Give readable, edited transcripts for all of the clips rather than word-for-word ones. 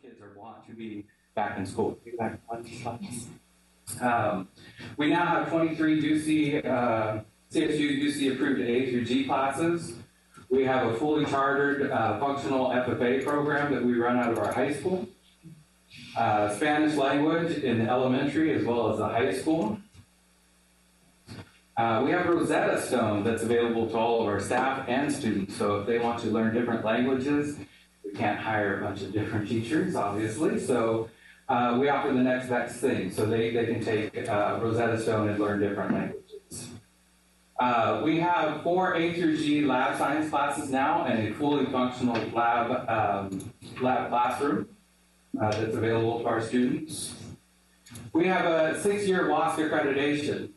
kids are want to be back in school. We now have 23 CSU UC approved A through G classes. We have a fully chartered functional FFA program that we run out of our high school. Spanish language in the elementary as well as the high school. We have a Rosetta Stone that's available to all of our staff and students. So if they want to learn different languages, we can't hire a bunch of different teachers, obviously. So we offer the next best thing. So they can take Rosetta Stone and learn different languages. We have 4 A through G lab science classes now and a fully functional lab classroom that's available to our students. We have a 6-year WASC accreditation,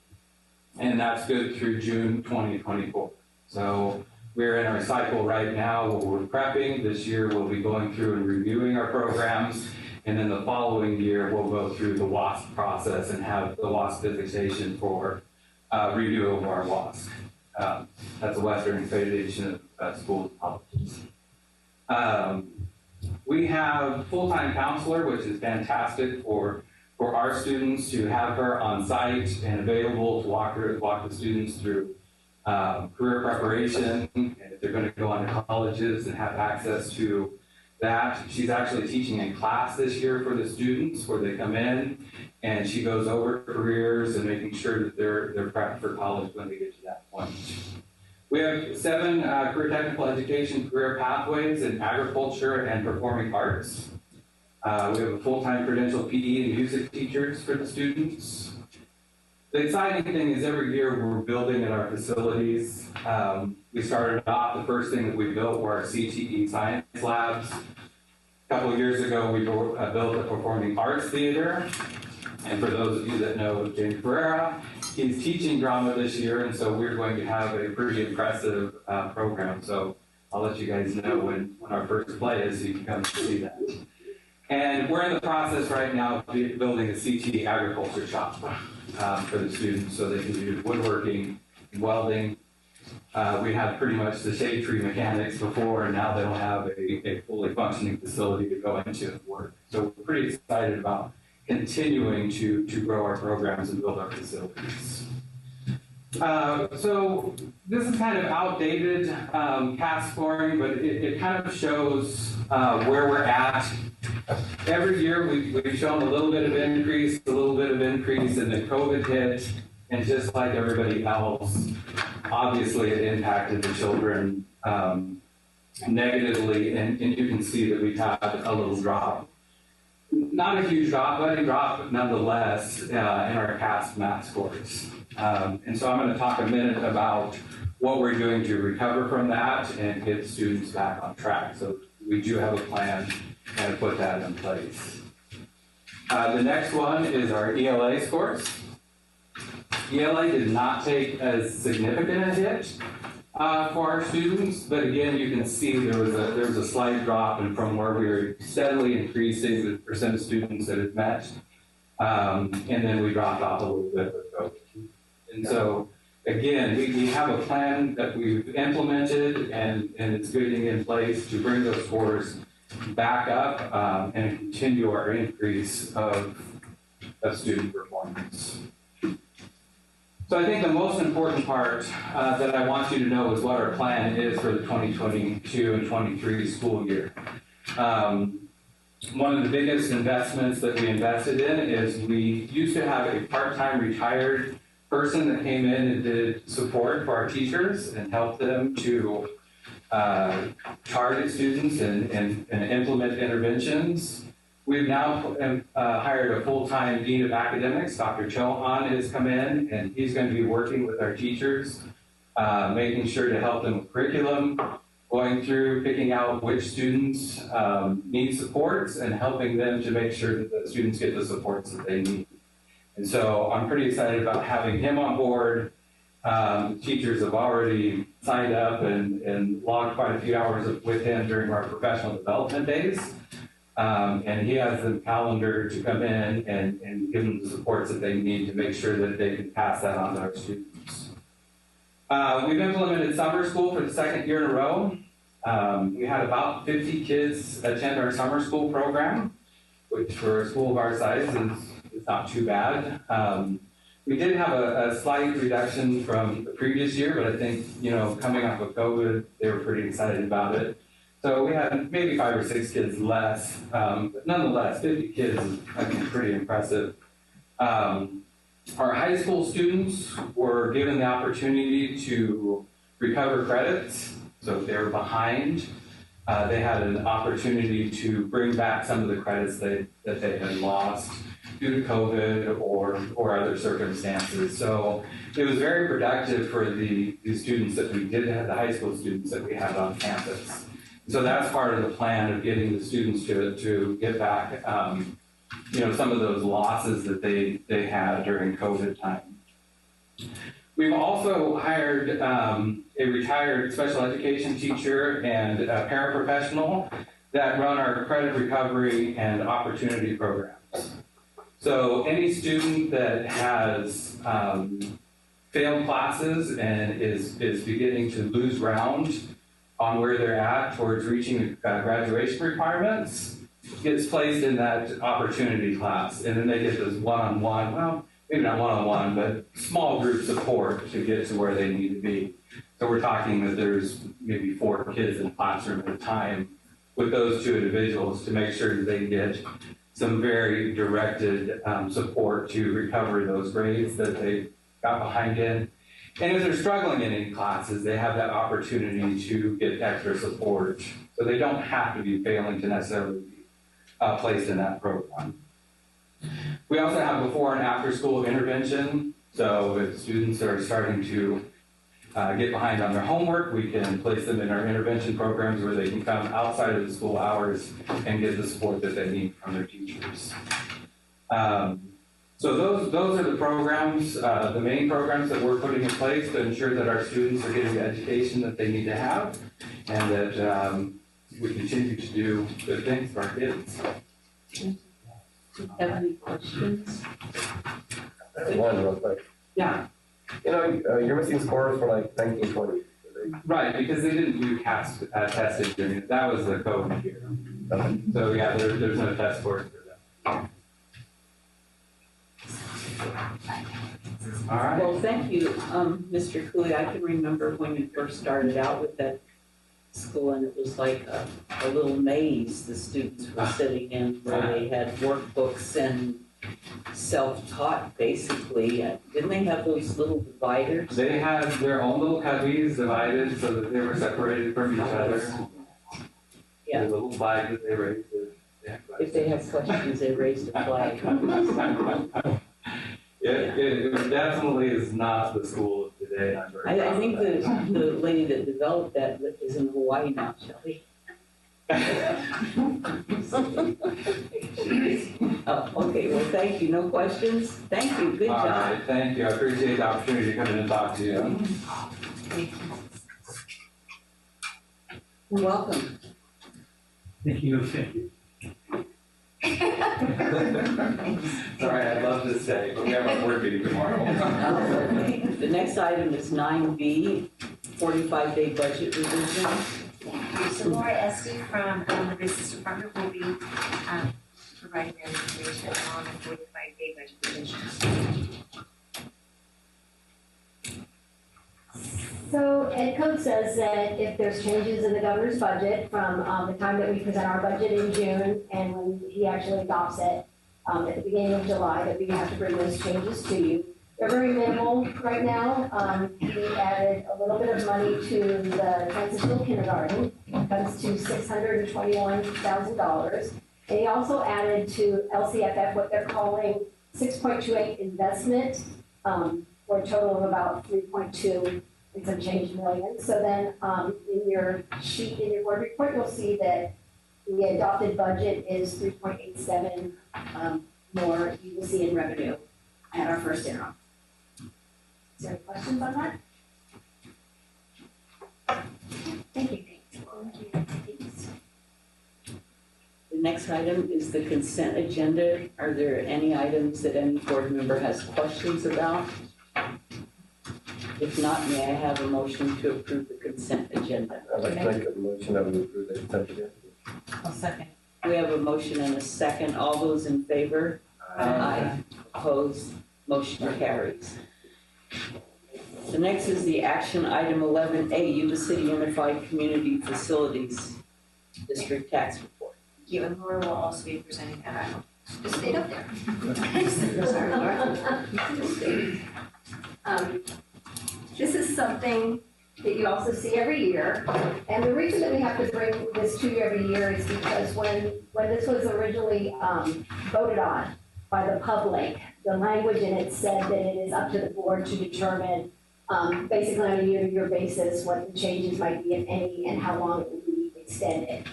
and that's good through June 2024. So we're in our cycle right now where we're prepping. This year we'll be going through and reviewing our programs, and then the following year we'll go through the WASC process and have the WASC designation for review of our WASC. That's the Western Federation of Schools and Colleges. We have full-time counselor, which is fantastic for our students to have her on site and available to walk the students through career preparation, and if they're going to go on to colleges and have access to that. She's actually teaching a class this year for the students where they come in and she goes over careers and making sure that they're prepped for college when they get to that point. We have 7 career technical education career pathways in agriculture and performing arts. We have a full-time credentialed PE and music teachers for the students. The exciting thing is every year we're building in our facilities. We started off, the first thing that we built were our CTE science labs. A couple of years ago, we built a performing arts theater. And for those of you that know James Pereira, he's teaching drama this year, and so we're going to have a pretty impressive program. So I'll let you guys know when our first play is so you can come see that. And we're in the process right now of building a CTE agriculture shop for the students so they can do woodworking, welding. We had pretty much the shade tree mechanics before, and now they don't have a fully functioning facility to go into and work. So we're pretty excited about continuing to grow our programs and build our facilities. So this is kind of outdated CAS scoring, but it kind of shows where we're at. Every year we've shown a little bit of increase, and then COVID hit, and just like everybody else, obviously it impacted the children negatively, and you can see that we've had a little drop. Not a huge drop, but a drop nonetheless in our CAS math scores. And so I'm going to talk a minute about what we're doing to recover from that and get students back on track. So we do have a plan and put that in place. The next one is our ELA scores. ELA did not take as significant a hit for our students, but again, you can see there was a slight drop, and from where we were steadily increasing the percent of students that had met, and then we dropped off a little bit with COVID. And so, again, we have a plan that we've implemented, and it's getting in place to bring those scores back up and continue our increase of student performance. So I think the most important part that I want you to know is what our plan is for the 2022 and 23 school year. One of the biggest investments that we invested in is we used to have a part-time retired person that came in and did support for our teachers and helped them to target students and implement interventions. We've now hired a full-time Dean of Academics. Dr. Chohan has come in, and he's going to be working with our teachers, making sure to help them with curriculum, going through, picking out which students need supports, and helping them to make sure that the students get the supports that they need. And so I'm pretty excited about having him on board. Teachers have already signed up and logged quite a few hours with him during our professional development days. And he has them calendared to come in and give them the supports that they need to make sure that they can pass that on to our students. We've implemented summer school for the 2nd year in a row. We had about 50 kids attend our summer school program, which for a school of our size is not too bad. We did have a slight reduction from the previous year, but I think, coming off of COVID, they were pretty excited about it. So we had maybe 5 or 6 kids less, but nonetheless, 50 kids is, I think, pretty impressive. Our high school students were given the opportunity to recover credits. So if they were behind, they had an opportunity to bring back some of the credits that they had lost due to COVID or other circumstances. So it was very productive for the students that we did have, the high school students that we had on campus. So that's part of the plan of getting the students to get back, some of those losses that they had during COVID time. We've also hired a retired special education teacher and a paraprofessional that run our credit recovery and opportunity programs. So any student that has failed classes and is beginning to lose ground on where they're at towards reaching graduation requirements gets placed in that opportunity class. And then they get this one-on-one, well, maybe not one-on-one, but small group support to get to where they need to be. So we're talking that there's maybe 4 kids in the classroom at a time with those 2 individuals to make sure that they get some very directed support to recover those grades that they got behind in. And if they're struggling in any classes, they have that opportunity to get extra support. So they don't have to be failing to necessarily be placed in that program. We also have before and after school intervention. So if students are starting to get behind on their homework, we can place them in our intervention programs where they can come outside of the school hours and get the support that they need from their teachers. So those are the programs, the main programs that we're putting in place to ensure that our students are getting the education that they need to have and that we continue to do good things for our kids. Do you have any questions? I have one real quick. Yeah. You're missing scores for like 1920. Right, because they didn't do CAS testing during it. That was the COVID year. Okay. So yeah, there's no test scores for them. All right. Well, thank you, Mr. Cooley. I can remember when you first started out with that school, and it was like a little maze the students were sitting in, where they had workbooks and self-taught, basically. Didn't they have those little dividers? They had their own little cubbies divided so that they were separated from each other. Yeah. The little flag that they raised. If they have questions, they raised a flag. It definitely is not the school of today. I'm very I think the lady that developed that is in Hawaii now, Shelley. Oh, okay, well, thank you. No questions? Thank you. Good job. All right, thank you. I appreciate the opportunity to come in and talk to you. You're welcome. Thank you. Thank you. Sorry, I'd love to stay, but we have a board meeting tomorrow. Okay. The next item is 9B, 45-day budget revision. Thank you. So Laura Esty from the Business Department will be providing their information on the 45-day budget revision. So Ed Code says that if there's changes in the governor's budget from the time that we present our budget in June and when he actually adopts it at the beginning of July, that we have to bring those changes to you. They're very minimal right now. We added a little bit of money to the transitional kindergarten. It comes to $621,000. And he also added to LCFF what they're calling 6.28 investment for a total of about 3.2 and some change million. So then in your sheet, in your board report, you'll see that the adopted budget is 3.87 more you will see in revenue at our first interim. Is there any questions on that? Thank you. Thanks. The next item is the consent agenda. Are there any items that any board member has questions about? If not, may I have a motion to approve the consent agenda? I'd like to make a motion that we approve the consent agenda. I'll second. We have a motion and a second. All those in favor? Aye. Opposed? Motion carries. The next is the action item 11A, Yuba City Unified Community Facilities District Tax Report. You and Laura will also be presenting that. Just stayed up there. Sorry, Laura. This is something that you also see every year. And the reason that we have to bring this to you every year is because when this was originally voted on by the public, the language in it said that it is up to the board to determine basically on a year-to-year basis what the changes might be, if any, and how long it will be extended.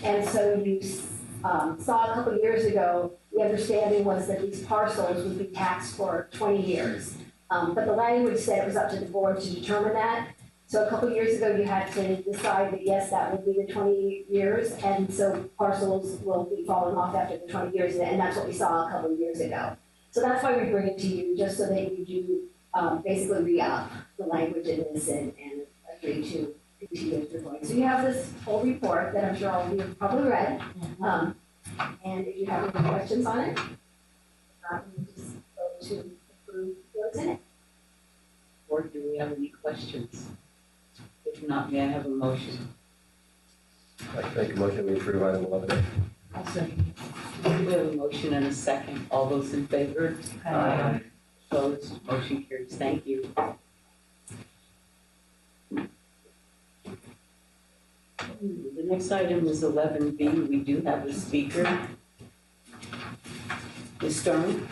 And so you saw a couple of years ago, the understanding was that these parcels would be taxed for 20 years. But the language said it was up to the board to determine that. So a couple of years ago, you had to decide that, yes, that would be the 20 years. And so parcels will be falling off after the 20 years. And that's what we saw a couple of years ago. So that's why we bring it to you, just so that you do basically re-up the language in this and agree to continue as we're going. So you have this whole report that I'm sure all of you have probably read. And if you have any questions on it, you just go to approve what's in it. Or do we have any questions? If not, may I have a motion? I'd like to make a motion we approve item 11A. I'll second. We have a motion and a second. All those in favor? Aye. Opposed? Motion carries. Thank you. The next item is 11B. We do have a speaker. Ms. Stern?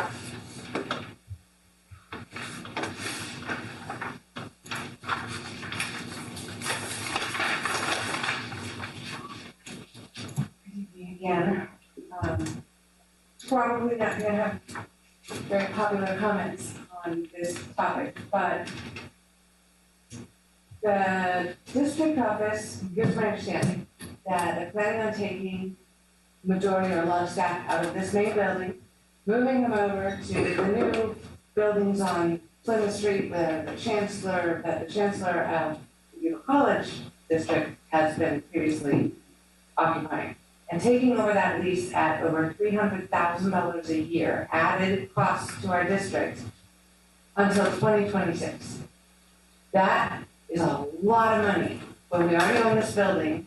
Again, probably not gonna have very popular comments on this topic, but the district office, here's my understanding, that they're planning on taking majority or a lot of staff out of this main building, moving them over to the new buildings on Plumas Street, the chancellor of the college district has been previously occupying. And taking over that lease at over $300,000 a year, added costs to our district until 2026. That is a lot of money. When we already own this building,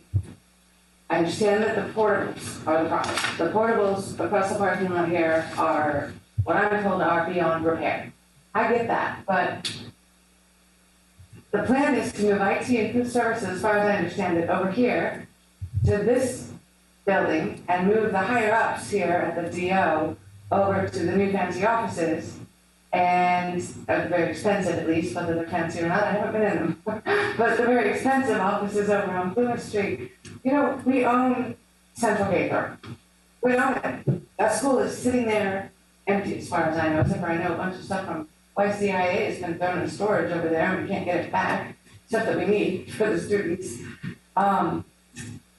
I understand that the portables are the problem. The portables across the parking lot here are, what I'm told, are beyond repair. I get that, but the plan is to move IT and food services, as far as I understand it, over here to this building and move the higher ups here at the DO over to the new fancy offices, and very expensive at least, whether they're fancy or not, I haven't been in them, but the very expensive offices over on Plumas Street. You know, we own Central Paper. We own it. That school is sitting there empty as far as I know, except for I know a bunch of stuff from YCIA has been thrown in storage over there and we can't get it back, stuff that we need for the students.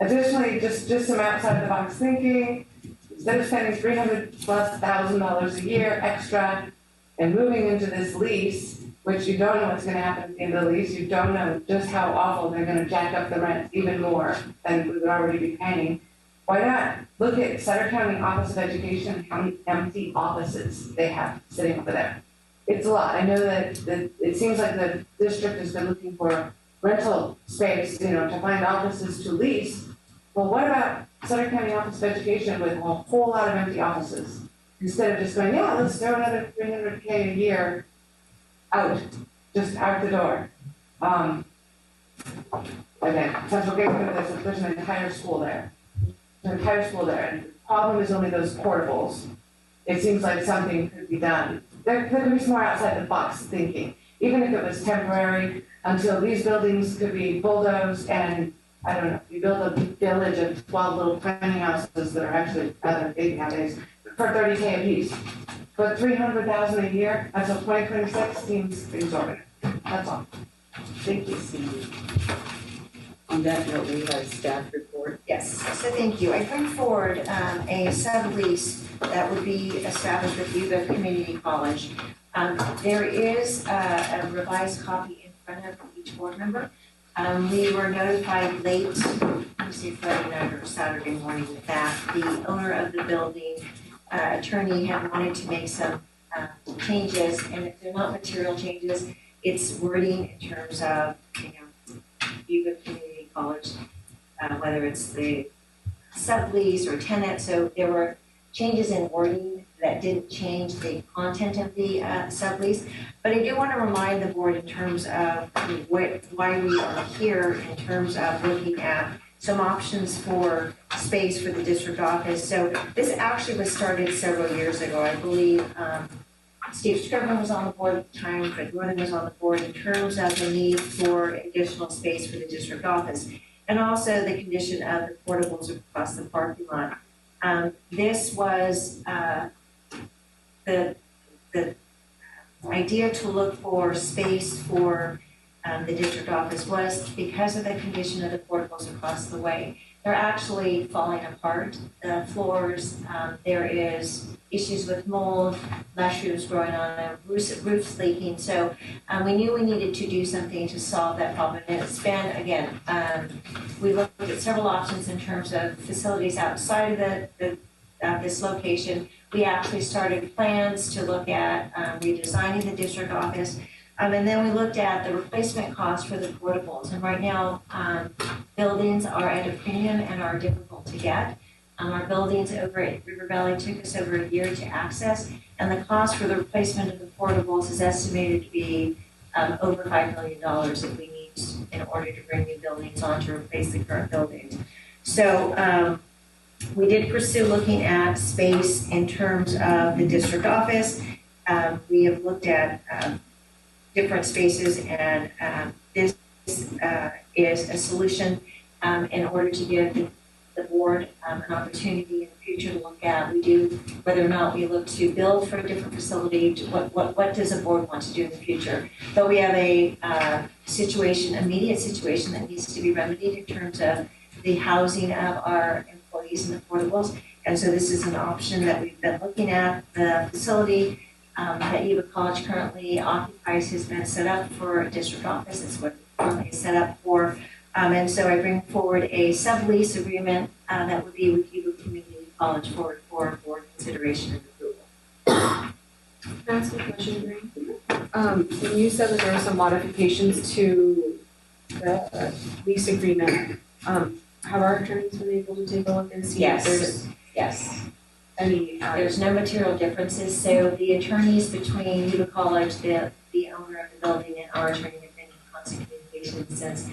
Additionally, just some outside the box thinking, instead of spending $300,000+ a year extra and moving into this lease, which you don't know what's gonna happen at the end of the lease, you don't know just how awful they're gonna jack up the rent even more than we would already be paying. Why not look at Sutter County Office of Education, how many empty offices they have sitting over there? It's a lot. I know that it seems like the district has been looking for rental space, to find offices to lease. Well, what about Sutter County Office of Education with a whole lot of empty offices? Instead of just going, yeah, let's throw another $300K a year out, just out the door. Again, Central Gateway, there's an entire school there. And the problem is only those portables. It seems like something could be done. There could be some more outside the box thinking, even if it was temporary, until these buildings could be bulldozed and, I don't know, you build a village of 12 little tiny houses that are actually rather big nowadays for $30K a piece. But $300,000 a year until 2026 seems exorbitant. That's all. Thank you, Cindy. On that note, we have staff report. Yes, so thank you. I bring forward a sublease that would be established with Yuba Community College. There is a revised copy in front of each board member. We were notified late, say Friday night or Saturday morning, that the owner of the building, attorney, had wanted to make some changes, and if they're not material changes, it's wording in terms of, Yuba Community College, whether it's the sublease or tenant. So there were changes in wording that didn't change the content of the sublease. But I do want to remind the board in terms of why we are here, in terms of looking at some options for space for the district office. So this actually was started several years ago. I believe Steve Scrivener was on the board at the time, Fred Northern was on the board, in terms of the need for additional space for the district office, and also the condition of the portables across the parking lot. This was the idea to look for space for the district office was because of the condition of the portables across the way. They're actually falling apart. The floors, there is issues with mold, mushrooms growing on them, roofs leaking. So we knew we needed to do something to solve that problem. And it's been, again, we looked at several options in terms of facilities outside of this location. We actually started plans to look at redesigning the district office. And then we looked at the replacement cost for the portables. And right now, buildings are at a premium and are difficult to get. Our buildings over at River Valley took us over a year to access, and the cost for the replacement of the portables is estimated to be over $5 million that we need in order to bring new buildings on to replace the current buildings. So we did pursue looking at space in terms of the district office. We have looked at different spaces, and this is a solution in order to give the board an opportunity in the future to look at. We do, whether or not we look to build for a different facility, what does the board want to do in the future? But we have a immediate situation that needs to be remedied in terms of the housing of our employees in the portables. And so this is an option that we've been looking at. The facility that Yuba College currently occupies has been set up for a district office. It's what it currently is set up for. And so I bring forward a sublease agreement that would be with Yuba Community College for board consideration and approval. Can I ask a question, Green? When you said that there were some modifications to the lease agreement, have our attorneys been able to take a look and see if there's Yes. any? There's no material differences. So the attorneys between Yuba College, the owner of the building, and our attorney have been in constant communication since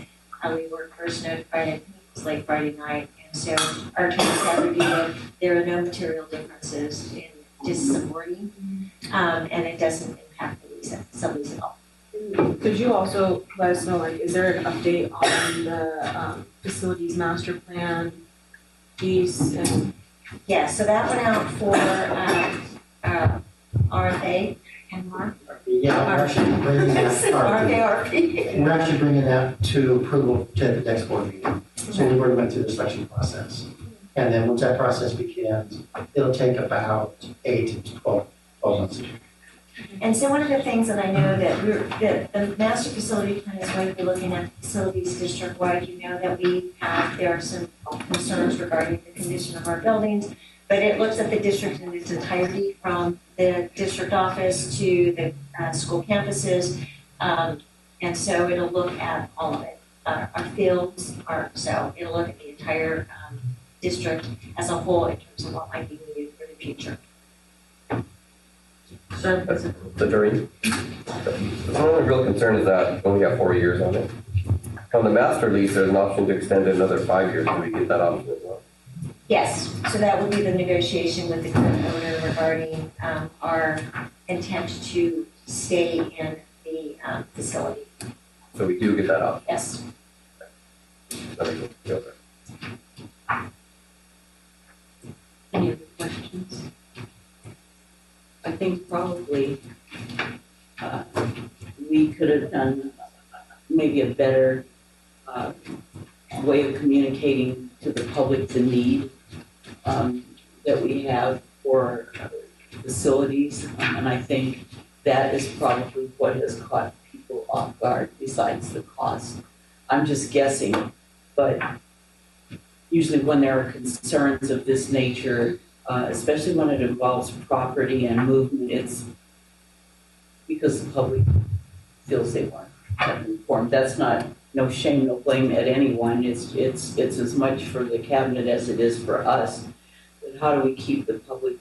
we were first notified. I think it was late Friday night. And so our attorneys have reviewed it. There are no material differences in just some wording, and it doesn't impact the sublease at all. Could you also let us know, like, is there an update on the facilities master plan piece? And Yeah, so that went out for RFA and Mark. Yeah, we're actually bringing that, RFA. we're actually bringing that to approval to the next board meeting. So we already went through the selection process. And then once that process begins, it'll take about 8 to 12 months. And so one of the things that I know that the master facility plan is going to be looking at facilities district-wide. You know that there are some concerns regarding the condition of our buildings, but it looks at the district in its entirety, from the district office to the school campuses. And so it'll look at all of it. Our fields so it'll look at the entire district as a whole in terms of what might be needed for the future. The Doreen? The only real concern is that we only got 4 years on it. On the master lease, there's an option to extend it another 5 years. Can we get that option as well? Yes, so that would be the negotiation with the current owner regarding our intent to stay in the facility. So we do get that option. Yes. Any other questions? I think probably we could have done maybe a better way of communicating to the public the need that we have for facilities. And I think that is probably what has caught people off guard besides the cost. I'm just guessing, but usually when there are concerns of this nature, especially when it involves property and movement, it's because the public feels they weren't informed. That's not, no shame, no blame at anyone. It's as much for the cabinet as it is for us. But how do we keep the public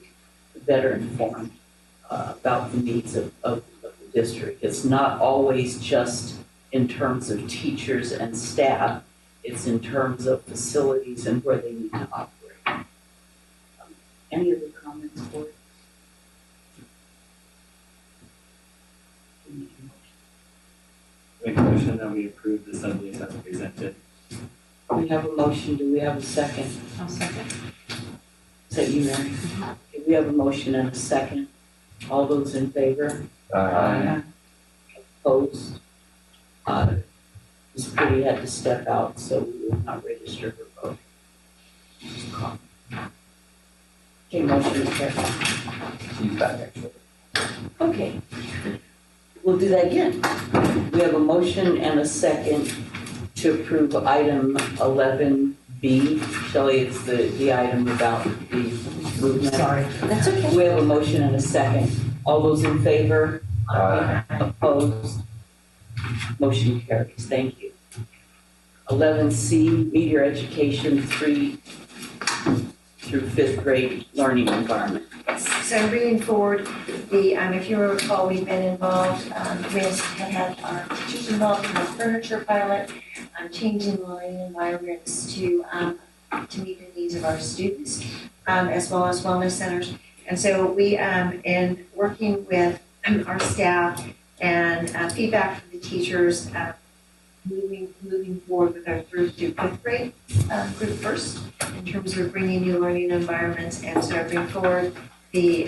better informed about the needs of the district? It's not always just in terms of teachers and staff. It's in terms of facilities and where they need to operate. Any other comments for it? Make a motion that we approve the sub-lease as presented. We have a motion. Do we have a second? I'll second. Is that you, Mary? Okay, we have a motion and a second. All those in favor? Opposed? Ms. Pretty had to step out, so we will not register her vote. Okay, motion carried. She's back, actually. Okay. We'll do that again. We have a motion and a second to approve item 11B. Shelley, it's the item about the movement. Sorry. That's okay. We have a motion and a second. All those in favor? Aye. Opposed? Motion carries. Thank you. 11C, media education 3 through 5th grade learning environment. So bringing forward the, if you recall, we've been involved, we have had our teachers involved in the furniture pilot, changing the learning environments to meet the needs of our students, as well as wellness centers. And so we, in working with our staff and feedback from the teachers, moving forward with our 3rd through 5th grade group first, in terms of bringing new learning environments, and so bring forward the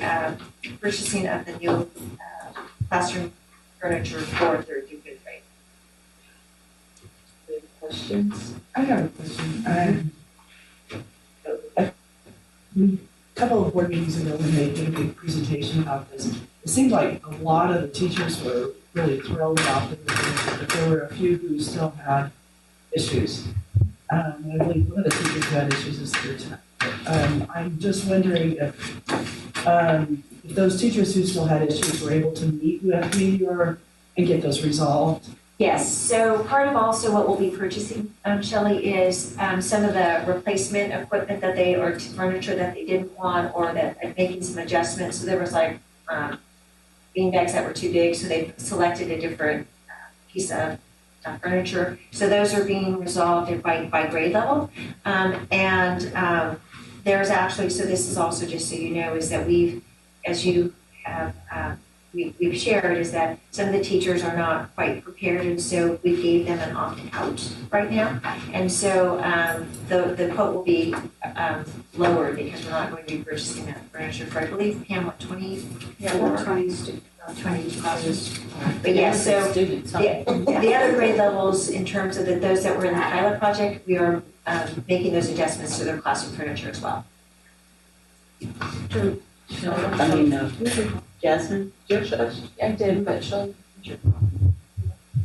purchasing of the new classroom furniture for 3rd through 5th grade. Any questions? I have a question. A couple of board meetings ago, when they did a big presentation about this, it seemed like a lot of the teachers were really thrilled about it, but there were a few who still had issues. I believe one of the teachers who had issues is here tonight. I'm just wondering if those teachers who still had issues were able to meet with me and get those resolved. Yes, so part of also what we'll be purchasing, Shelley, is some of the replacement equipment that or furniture that they didn't want, or that making some adjustments. So there was like beanbags that were too big, so they selected a different piece of furniture. So those are being resolved by grade level. There's actually, so this is also just so you know, is that we've shared, is that some of the teachers are not quite prepared, and so we gave them an opt-out right now. And so the quote will be lower, because we're not going to be purchasing that furniture for, I believe, Pam, what, 20? Yeah, 20 classes. But yeah, so the other grade levels, in terms of those that were in the pilot project, we are making those adjustments to their classroom furniture as well. I mean, Jasmine? I did, but she'll.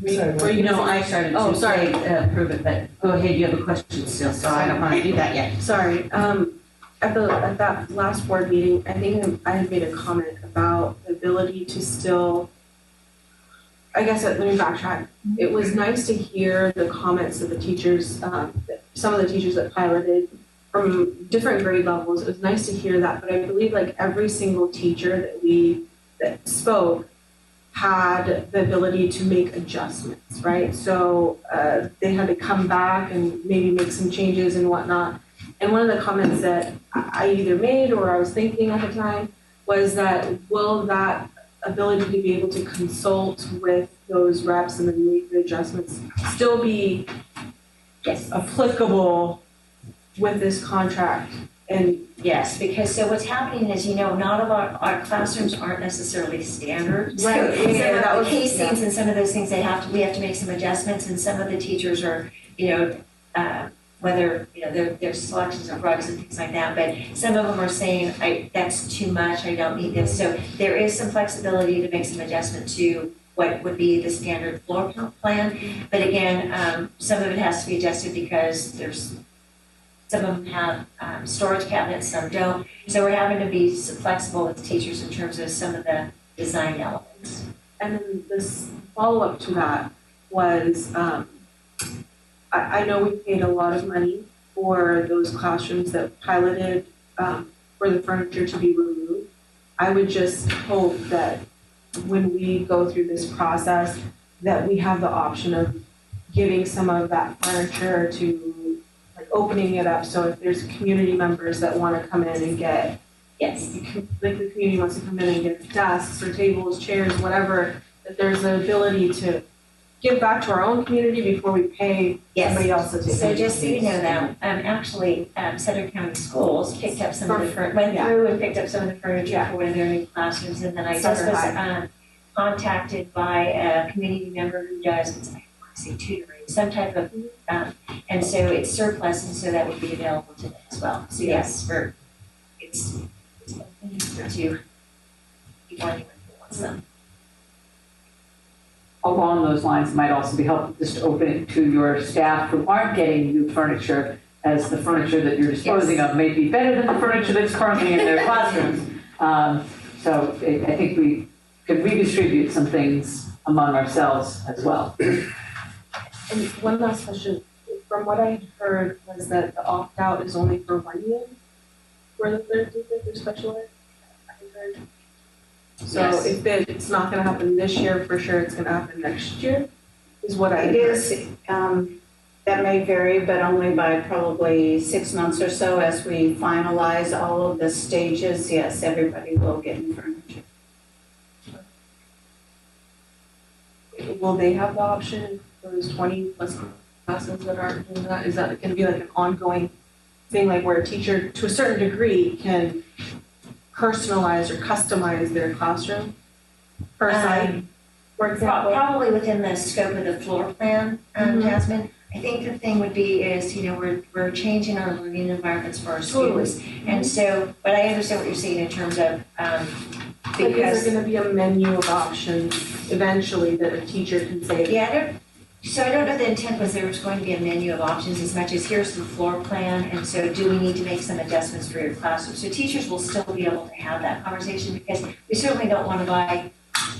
No, I started Oh, to sorry. approve it, but go ahead, you have a question still, so I don't want to do that yet. Sorry, at that last board meeting, I think I had made a comment about the ability to still, I guess, let me backtrack. It was nice to hear the comments of the teachers, some of the teachers that piloted from different grade levels. It was nice to hear that, but I believe like every single teacher that spoke had the ability to make adjustments, right? So they had to come back and maybe make some changes and whatnot. And one of the comments that I either made or I was thinking at the time was that, will that ability to be able to consult with those reps and then make the adjustments still be applicable with this contract? And yes, because so what's happening is, not all of our classrooms aren't necessarily standard. Right. So some of the casings and some of those things we have to make some adjustments, and some of the teachers are, whether, their selections of rugs and things like that, but some of them are saying, that's too much, I don't need this. So there is some flexibility to make some adjustment to what would be the standard floor plan. But again, some of it has to be adjusted because some of them have storage cabinets, some don't. So we're having to be flexible with teachers in terms of some of the design elements. And then this follow-up to that was, I know we paid a lot of money for those classrooms that piloted for the furniture to be removed. I would just hope that when we go through this process, that we have the option of giving some of that furniture to, like, opening it up. So if there's community members that want to come in and get, Yes. like the community wants to come in and get desks or tables, chairs, whatever, that there's the ability to give back to our own community before we pay somebody else to take it. So just so you know that, actually, Sutter County Schools picked up some of the, went through and picked up some of the furniture for one of their new classrooms, and then I just was contacted by a community member who does, I want to say tutoring, some type of, and so it's surplus, and so that would be available to them as well. So yes, it's open to people anyone who wants them. Along those lines, it might also be helpful just to open it to your staff who aren't getting new furniture, as the furniture that you're disposing of may be better than the furniture that's currently in their classrooms. So I think we could redistribute some things among ourselves as well. And one last question. From what I heard was that the opt-out is only for 1 year for the third teacher for special ed. I heard. So Yes. if it's not going to happen this year, for sure it's going to happen next year, is what I heard. It is, that may vary, but only by probably 6 months or so as we finalize all of the stages. Yes, everybody will get new furniture. Will they have the option for those 20 plus classes that aren't doing that? Is that going to be like an ongoing thing, like where a teacher, to a certain degree, can personalize or customize their classroom per site, for example? Probably within the scope of the floor plan, Jasmine. I think the thing would be is, we're changing our learning environments for our students. And so, but I understand what you're saying in terms of, Like, is there going to be a menu of options eventually that a teacher can say? Yeah, I don't know the intent was there was going to be a menu of options as much as here's the floor plan, and so do we need to make some adjustments for your classroom? So teachers will still be able to have that conversation, because we certainly don't want to buy,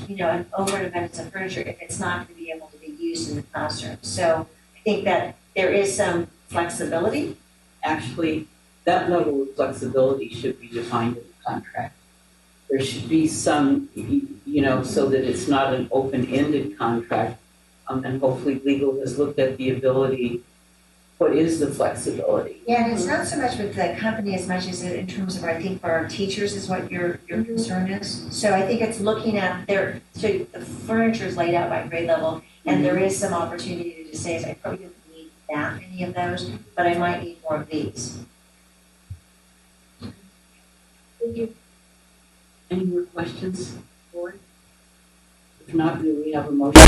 an over an abundance of furniture if it's not going to be able to be used in the classroom. So I think that there is some flexibility. Actually, that level of flexibility should be defined in the contract. There should be some, so that it's not an open-ended contract. And hopefully legal has looked at the ability, what is the flexibility? Yeah, and it's not so much with the company as much as in terms of, I think, for our teachers is what your concern is. So I think it's looking at so the furniture is laid out by grade level, and there is some opportunity to say, I probably don't need that many of those, but I might need more of these. Thank you. Any more questions, board? If not, do we have a motion?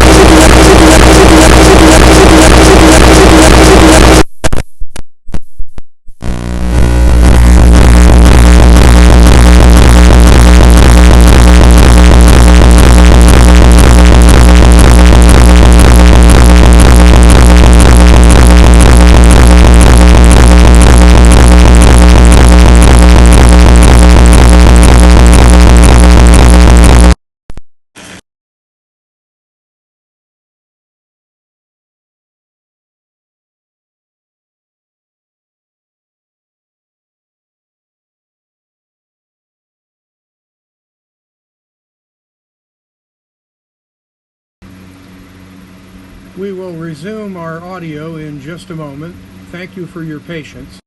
We will resume our audio in just a moment. Thank you for your patience.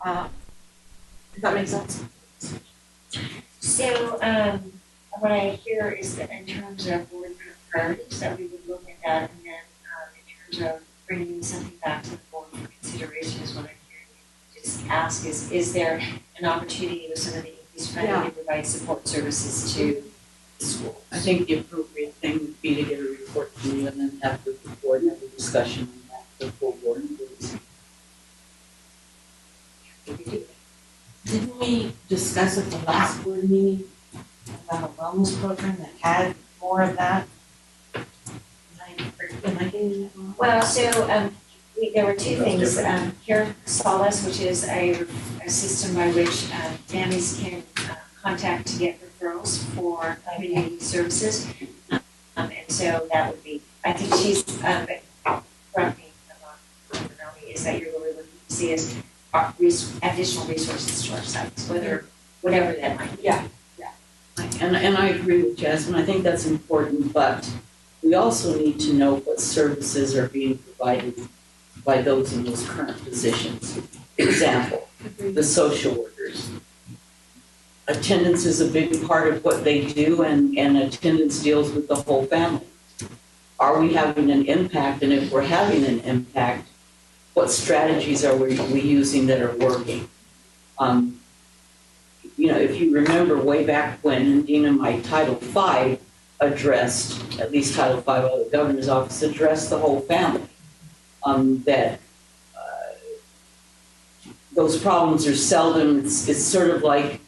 If that makes sense. So, what I hear is that in terms of board priorities, that we would look at that, and then, in terms of bringing something back to the board for consideration is what I'm hearing. Just ask is there an opportunity with some of the increased funding to provide support services to the school? I think the appropriate thing would be to get a report from you and then have the board have a discussion on that, the full board, please. Didn't we discuss at the last board meeting about a wellness program that had more of that? Am I getting that wrong? Well, so there were two things. Here, Solace, which is a system by which families can contact to get referrals for community services. And so that would be, I think she's, correct me if I'm wrong, is that you're really looking to see is additional resources to our sites, whatever that might be. Yeah. And I agree with Jasmine, I think that's important, but we also need to know what services are being provided by those in those current positions. Example, the social workers. Attendance is a big part of what they do, and attendance deals with the whole family. Are we having an impact? And if we're having an impact, what strategies are we using that are working? If you remember way back when Dina, my Title V addressed, at least Title V of the governor's office addressed the whole family. Those problems are seldom, it's sort of like,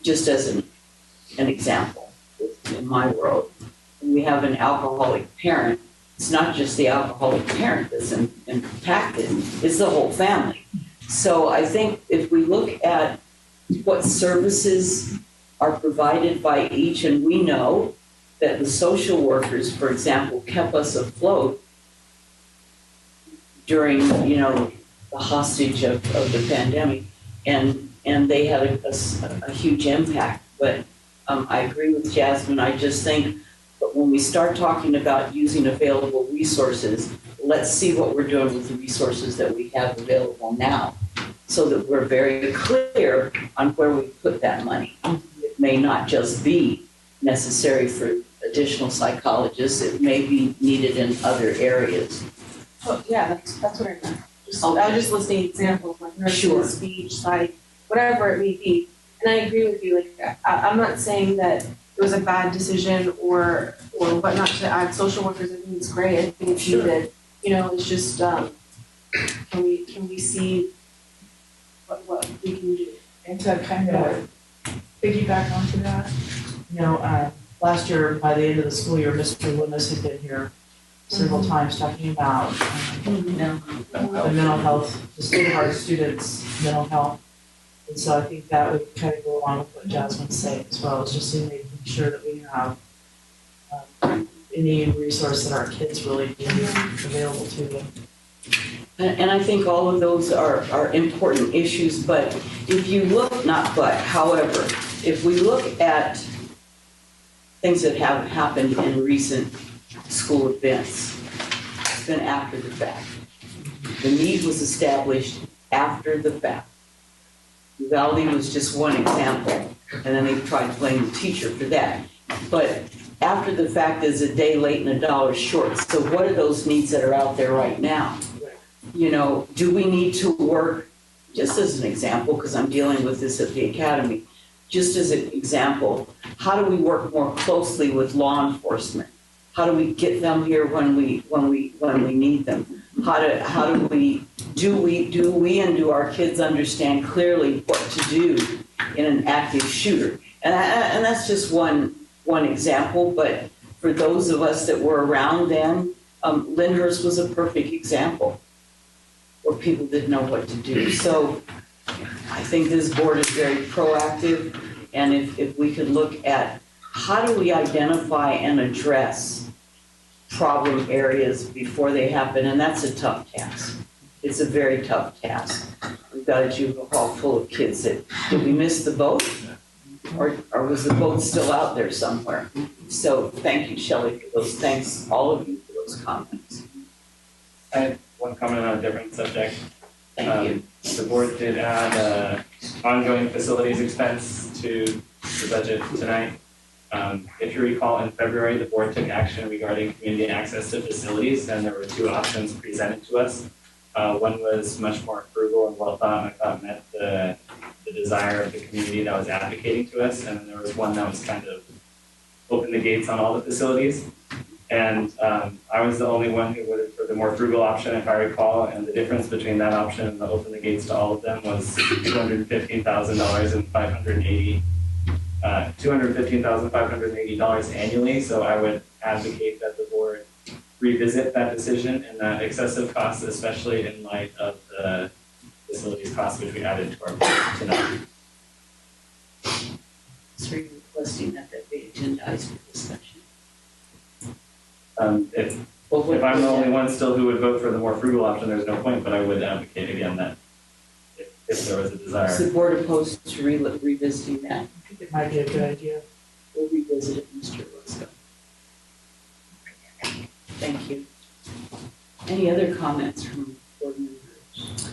just as an example, in my world, when we have an alcoholic parent, it's not just the alcoholic parent that's impacted, it's the whole family. So I think if we look at what services are provided by each, and we know that the social workers, for example, kept us afloat during, the hostage of the pandemic, and they had a huge impact. But I agree with Jasmine. I just think that when we start talking about using available resources, let's see what we're doing with the resources that we have available now, so that we're very clear on where we put that money. It may not just be necessary for additional psychologists, it may be needed in other areas. Oh, yeah, that's what I meant. I was just listing examples, like nursing, speech, psych, whatever it may be. And I agree with you. Like, I'm not saying that it was a bad decision or whatnot to add social workers. I think it's great. I think it's needed. It's just can we see what we can do? And to kind of piggyback onto that, last year, by the end of the school year, Mr. Loomis had been here several times talking about the mental health, the state of our students' mental health. And so I think that would kind of go along with what Jasmine's saying as well, is just making sure that we have any resource that our kids really need available to them. And I think all of those are important issues, but if you look, however, if we look at things that have happened in recent school events, it's been after the fact. The need was established after the fact. Uvalde was just one example, and then they tried to blame the teacher for that. But after the fact is a day late and a dollar short. So what are those needs that are out there right now? Do we need to work, just as an example, because I'm dealing with this at the academy, just as an example, how do we work more closely with law enforcement? How do we get them here when we need them? How do we and do our kids understand clearly what to do in an active shooter? And that's just one example, but for those of us that were around then, Lyndhurst was a perfect example where people didn't know what to do. So I think this board is very proactive, and if we could look at how do we identify and address problem areas before they happen, and that's a tough task. It's a very tough task. We've got a juvenile hall full of kids did we miss the boat? Or was the boat still out there somewhere? So thank you, Shelley, for those. Thanks, all of you, for those comments. I have one comment on a different subject. Thank you. The board did add ongoing facilities expense to the budget tonight. If you recall, in February, the board took action regarding community access to facilities, and there were two options presented to us. One was much more frugal and well thought, and I thought met the desire of the community that was advocating to us, and then there was one that was kind of open the gates on all the facilities. And I was the only one who voted for the more frugal option, if I recall, and the difference between that option and the open the gates to all of them was $215,000 and $215,580 annually. So I would advocate that the board revisit that decision and that excessive costs, especially in light of the facilities costs which we added to our budget tonight. It's requesting that be agendized for discussion. If I'm the only one still who would vote for the more frugal option, there's no point, but I would advocate again that if there was a desire. Is the board opposed to revisiting that? I think it might be a good idea. We'll revisit it, Mr. Roscoe. Thank you. Any other comments from board members?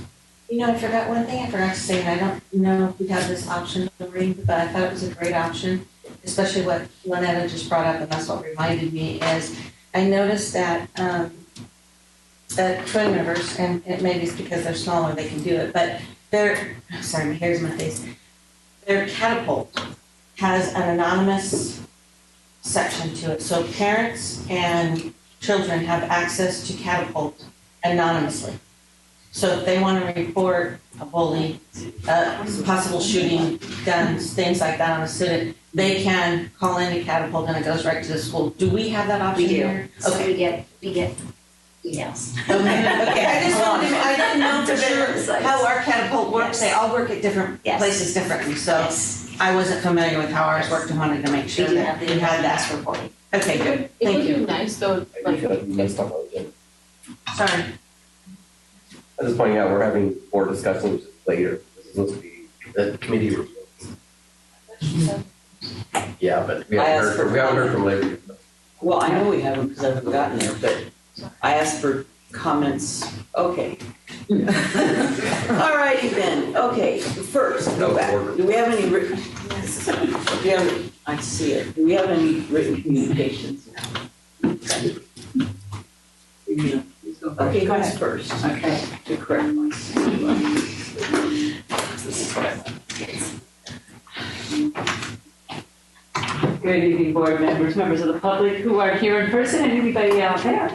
You know, I forgot one thing I forgot to say, and I don't know if we have this option to read, but I thought it was a great option, especially what Lynetta just brought up, and that's what reminded me is I noticed that twin members, and maybe it's because they're smaller, they can do it, but sorry, here's my face. Their catapult has an anonymous section to it. So parents and children have access to catapult anonymously. So if they want to report a bully, possible shooting, guns, things like that on a student, they can call into catapult and it goes right to the school. Do we have that option here? So Okay. we get emails. Okay, I just wanted to, I didn't know for sure how our catapult works. Yes. They all work at different Yes. places differently, so Yes. I wasn't familiar with how ours worked and wanted to make sure We do that have we the had that. for reporting. Okay, good, It thank would you. be nice though, I like, feel like we messed up on the agenda. Sorry. I'm just pointing out, we're having board discussions later. This is supposed to be the committee report. Yeah, but we haven't heard from Labor. Well, I know we haven't because I haven't gotten there, but I asked for comments. Okay. All righty then. Okay, first, go back. Do we have any written? Do we have, I see it. Do we have any written communications? Okay. Okay, who's first? Okay. To correct myself. Good evening, board members, members of the public who are here in person, and anybody out there.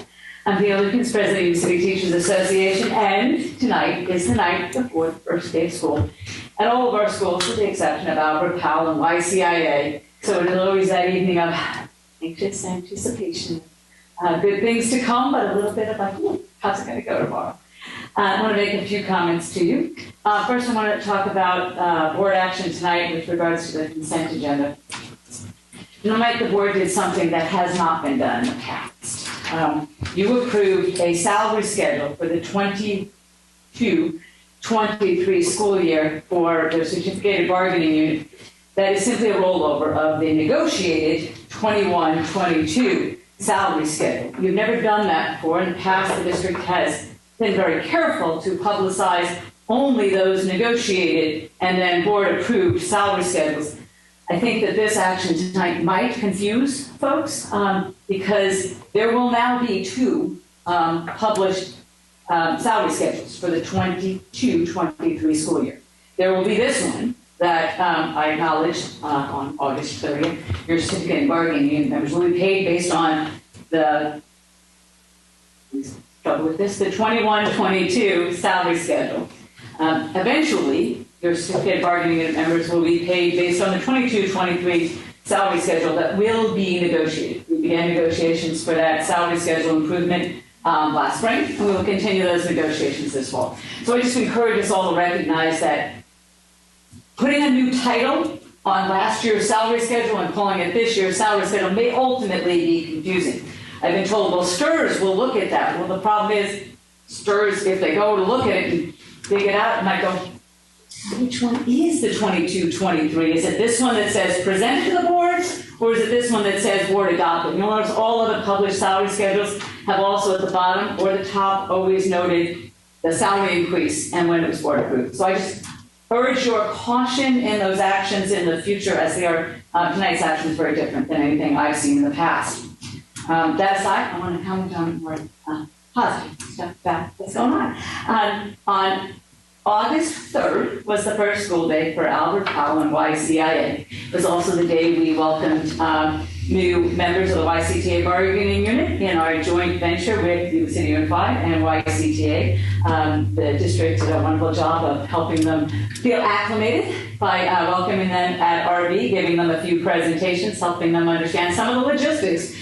I'm Viola Lucas, President of the City Teachers Association, and tonight is the night before the first day of school at all of our schools, with the exception of Albert, Powell, and YCIA. So it is always that evening of anxious anticipation. Good things to come, but a little bit of like, how's it going to go tomorrow? I want to make a few comments to you. First, I want to talk about board action tonight with regards to the consent agenda. Tonight, the board did something that has not been done in the past. You approved a salary schedule for the 22-23 school year for the certificated bargaining unit that is simply a rollover of the negotiated 21-22 salary schedule. You've never done that before. In the past, the district has been very careful to publicize only those negotiated and then board-approved salary schedules. I think that this action tonight might confuse folks because there will now be two published salary schedules for the 22-23 school year. There will be this one that I acknowledged on August 30th. Your certificate and bargaining unit members will be paid based on the, trouble with this, the 21-22 salary schedule. Eventually, your certificate bargaining unit members will be paid based on the 22-23 salary schedule that will be negotiated. We began negotiations for that salary schedule improvement last spring, and we will continue those negotiations this fall. So I just encourage us all to recognize that putting a new title on last year's salary schedule and calling it this year's salary schedule may ultimately be confusing. I've been told, well, STRS will look at that. Well, the problem is, STRS, if they go to look at it and dig it out, and I go, which one is the 22-23? Is it this one that says presented to the board, or is it this one that says board adopted? You'll notice all of the published salary schedules have also at the bottom or the top always noted the salary increase and when it was board approved. So I just urge your caution in those actions in the future, as they are, tonight's action is very different than anything I've seen in the past. That aside, I want to comment on more positive stuff that's going on. On August 3rd was the first school day for Albert Powell and YCIA. It was also the day we welcomed new members of the YCTA bargaining unit in our joint venture with Yuba City Unified and YCTA. The district did a wonderful job of helping them feel acclimated by welcoming them at RV, giving them a few presentations, helping them understand some of the logistics.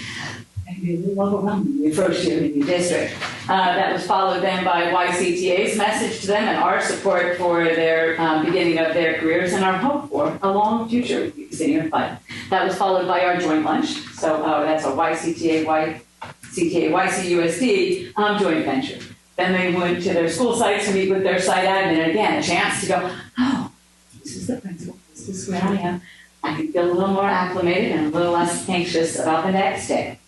Maybe a little overwhelming the first year in the district. That was followed then by YCTA's message to them and our support for their beginning of their careers and our hope for a long future with Yuba City Unified. That was followed by our joint lunch. So that's a YCTA, YCUSD joint venture. Then they went to their school sites to meet with their site admin. And again, a chance to go, oh, this is the principal, this is where I am. I can feel a little more acclimated and a little less anxious about the next day.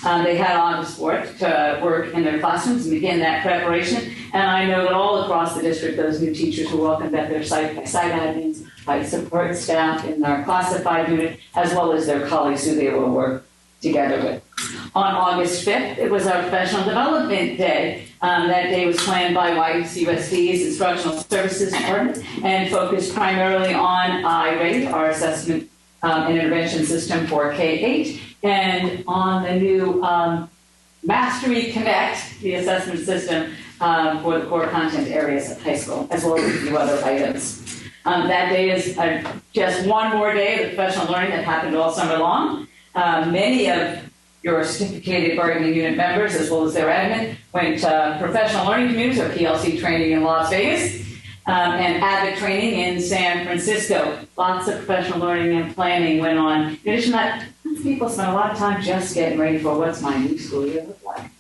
They had on the sport to work in their classrooms and begin that preparation. And I know that all across the district, those new teachers were welcomed at their site by site admins, by support staff in their classified unit, as well as their colleagues who they will work together with. On August 5th, it was our Professional Development Day. That day was planned by YCUSD's Instructional Services Department and focused primarily on IRATE, our assessment and intervention system for K-8, and on the new Mastery Connect, the assessment system for the core content areas of high school, as well as a few other items. That day is just one more day of professional learning that happened all summer long. Many of your certificated bargaining unit members, as well as their admin, went to professional learning communities or PLC training in Las Vegas. And ADVIC training in San Francisco. Lots of professional learning and planning went on. In addition to that, people spent a lot of time just getting ready for what's my new school year look like.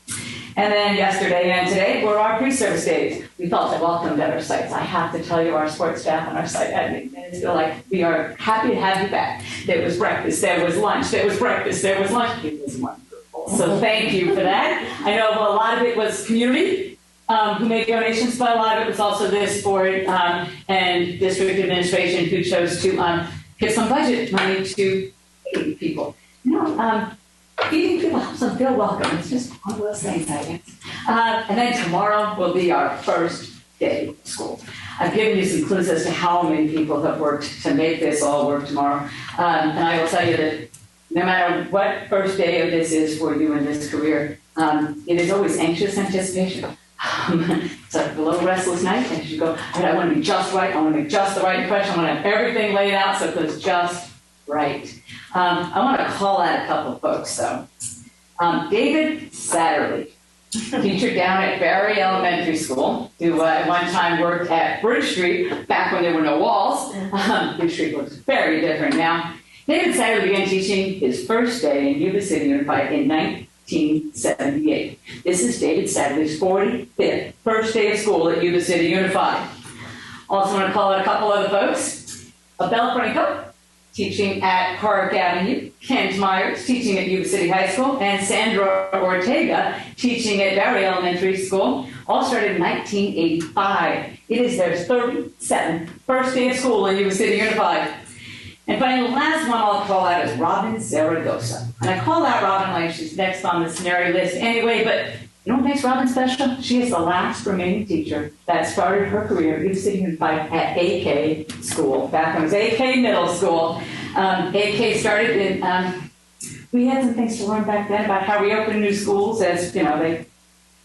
And then yesterday and today were our pre-service days. We felt welcomed at our sites. I have to tell you, our sports staff and our site admin feel like we are happy to have you back. There was breakfast, there was lunch, there was breakfast, there was lunch. It was wonderful. So thank you for that. I know a lot of it was community. Who made donations, but a lot of it was also this board and district administration who chose to give some budget money to feed people. You know, feeding people helps them feel welcome. It's just one of those things, I guess. And then tomorrow will be our first day of school. I've given you some clues as to how many people have worked to make this all work tomorrow. And I will tell you that no matter what first day of this is for you in this career, it is always anxious anticipation. It's like a little restless night, and you go, I want to be just right, I want to make just the right impression, I want to have everything laid out so it goes just right. I want to call out a couple of folks, though. David Satterley, teacher down at Barry Elementary School, who at one time worked at Bridge Street, back when there were no walls. Bridge Street looks very different now. David Satterley began teaching his first day in Yuba City Unified in 1978. This is David Satterley's 45th first day of school at Yuba City Unified. Also want to call out a couple other folks. Abel Franco, teaching at Park Avenue. Kent Myers, teaching at Yuba City High School. And Sandra Ortega, teaching at Barry Elementary School. All started in 1985. It is their 37th first day of school at Yuba City Unified. And finally, the last one I'll call out is Robin Zaragoza. And I call out Robin like she's next on the scenario list anyway, but you know what makes Robin special? She is the last remaining teacher that started her career at Yuba City Unified at AK School, back when it was AK Middle School. AK started in, we had some things to learn back then about how we open new schools, as, you know, they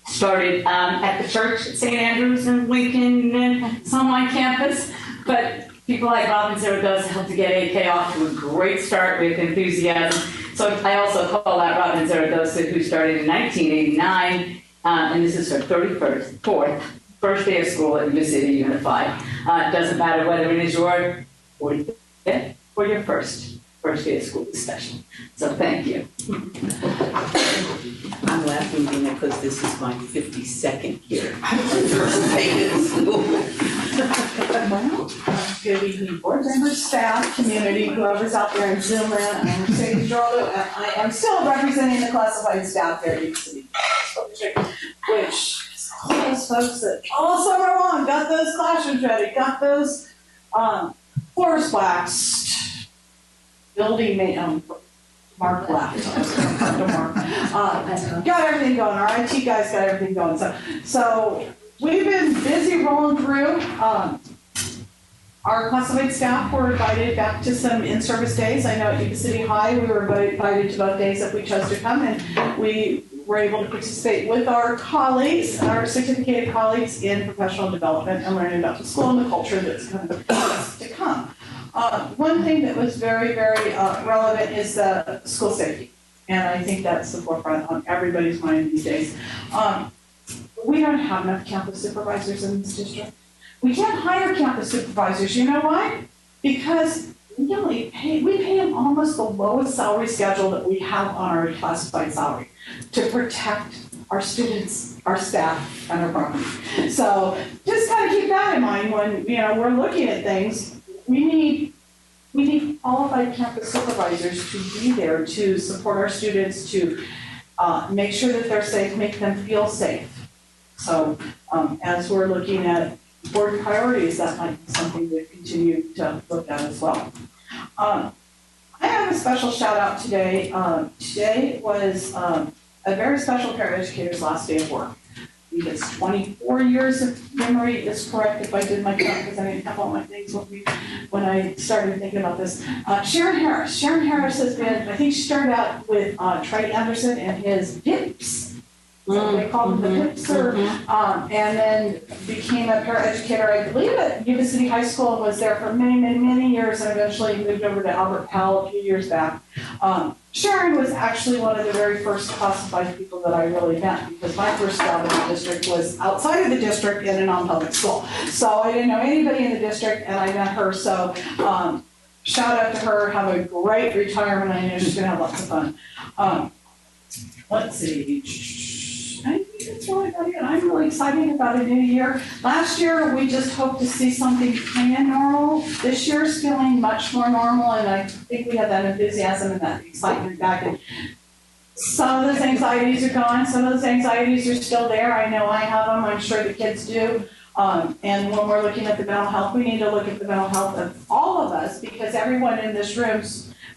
started at the church at St. Andrews and Lincoln and some on campus, but people like Robin Zaragoza helped to get AK off to a great start with enthusiasm. So I also call out Robin Zaragoza, who started in 1989, and this is her 34th first day of school at Yuba City Unified. It doesn't matter whether it is your 45th or your first day of school is special. So thank you. I'm laughing because this is my 52nd year. First day of school. Good evening, board members, staff, community, whoever's out there in Zoom land. I'm Sadie Jordan, and I am still representing the classified staff here at Yuba City, which all those folks that all summer long got those classrooms ready, got those floors waxed, building Mark laughed. Got everything going. Our IT guys got everything going. So we've been busy rolling through. Our classified staff were invited back to some in-service days. I know at Yuba City High, we were invited to both days if we chose to come, and we were able to participate with our colleagues, our certificated colleagues in professional development and learning about the school and the culture that's kind of to come. One thing that was very, very relevant is the school safety, and I think that's the forefront on everybody's mind these days. We don't have enough campus supervisors in this district. We can't hire campus supervisors. You know why? Because we pay them almost the lowest salary schedule that we have on our classified salary to protect our students, our staff, and our property. So just kind of keep that in mind when we're looking at things. We need qualified campus supervisors to be there to support our students, to make sure that they're safe, make them feel safe. So as we're looking at board priorities, that might be something to continue to look at as well. I have a special shout out today. Today was a very special paraeducator's last day of work. I think it's 24 years, if memory is correct, if I did my count, because I didn't have all my things with me when I started thinking about this. Sharon Harris. Sharon Harris has been, I think she started out with Trey Anderson and his VIPs. So they called him the VIPser, and then became a paraeducator, I believe, at Yuba City High School, and was there for many, many, many years, and eventually moved over to Albert Powell a few years back. Sharon was actually one of the very first classified people that I really met, because my first job in the district was outside of the district in a non-public school. So I didn't know anybody in the district, and I met her. So shout out to her. Have a great retirement. I know she's going to have lots of fun. Let's see. I think that's all I got here. I'm really excited about a new year. Last year, we just hoped to see something kind of normal. This year's feeling much more normal, and I think we have that enthusiasm and that excitement back. And some of those anxieties are gone. Some of those anxieties are still there. I know I have them. I'm sure the kids do. And when we're looking at the mental health, we need to look at the mental health of all of us, because everyone in this room,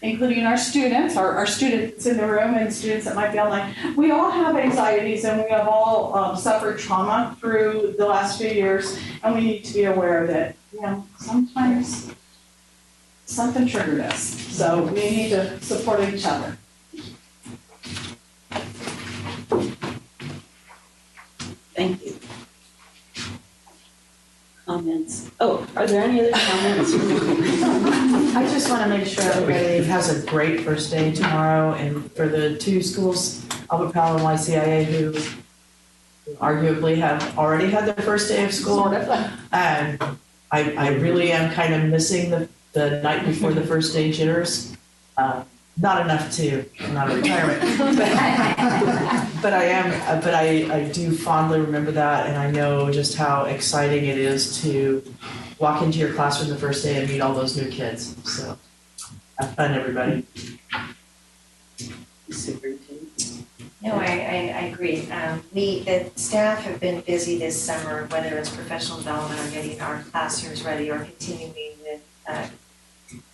including our students, our students in the room and students that might be online, we all have anxieties, and we have all suffered trauma through the last few years, and we need to be aware that, sometimes something triggered us. So we need to support each other. Thank you. Comments? Oh, are there any other comments? I just want to make sure everybody has a great first day tomorrow, and for the two schools, Albert Powell and YCIA, who arguably have already had their first day of school. And I really am kind of missing the night before the first day jitters. Not enough to come out of retirement, but I do fondly remember that, and I know just how exciting it is to walk into your classroom the first day and meet all those new kids. So have fun, everybody. No, I agree. The staff have been busy this summer, whether it's professional development or getting our classrooms ready or continuing with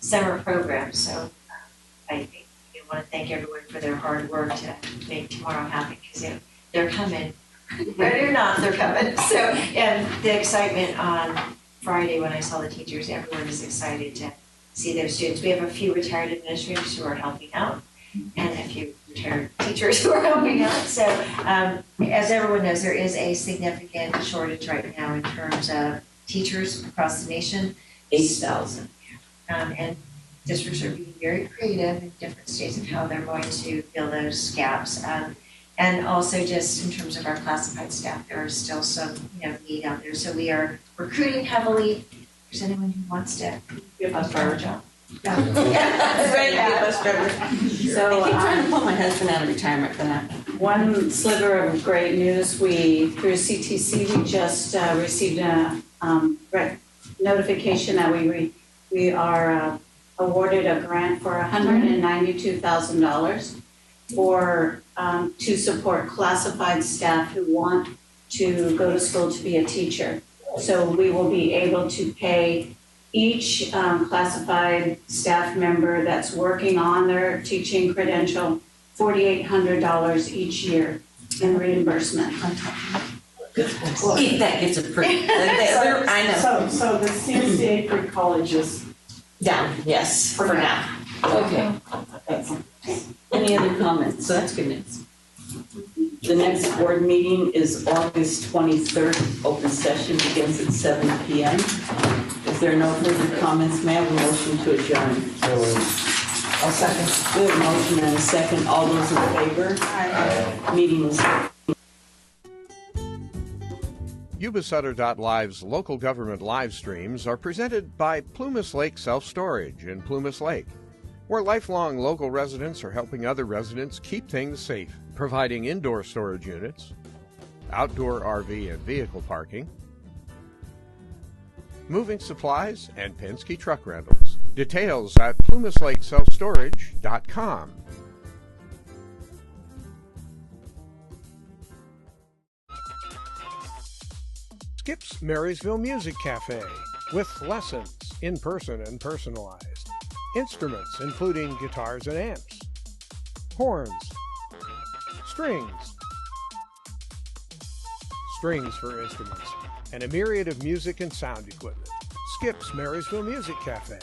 summer programs. So I think we want to thank everyone for their hard work to make tomorrow happen, because they're coming. Ready or not, they're coming. So, and the excitement on Friday when I saw the teachers, everyone is excited to see their students. We have a few retired administrators who are helping out, and a few retired teachers who are helping out. So, as everyone knows, there is a significant shortage right now in terms of teachers across the nation. 8,000. And districts are being very creative in different states of how they're going to fill those gaps. And also just in terms of our classified staff, there are still some need out there. So we are recruiting heavily. If there's anyone who wants to give us our job. Yeah. Ready to be bus driver. So I keep trying to pull my husband out of retirement for that. One sliver of great news, through CTC, we just received a notification that we are awarded a grant for $192,000 to support classified staff who want to go to school to be a teacher. So we will be able to pay each classified staff member that's working on their teaching credential $4,800 each year in reimbursement. If that gets approved. I know. So the CSCA pre-college is Down, yes, for now. Okay. Excellent. Any other comments? So that's good news. The next board meeting is August 23rd. Open session begins at 7 p.m. If there are no further comments, may I have a motion to adjourn? I'll second. We have a motion and a second. All those in favor? Aye. Meeting is Yuba-Sutter.live's local government live streams are presented by Plumas Lake Self-Storage in Plumas Lake, where lifelong local residents are helping other residents keep things safe, providing indoor storage units, outdoor RV and vehicle parking, moving supplies, and Penske truck rentals. Details at plumaslakeselfstorage.com. Skip's Marysville Music Cafe, with lessons, in person and personalized. Instruments including guitars and amps, horns, strings for instruments, and a myriad of music and sound equipment. Skip's Marysville Music Cafe.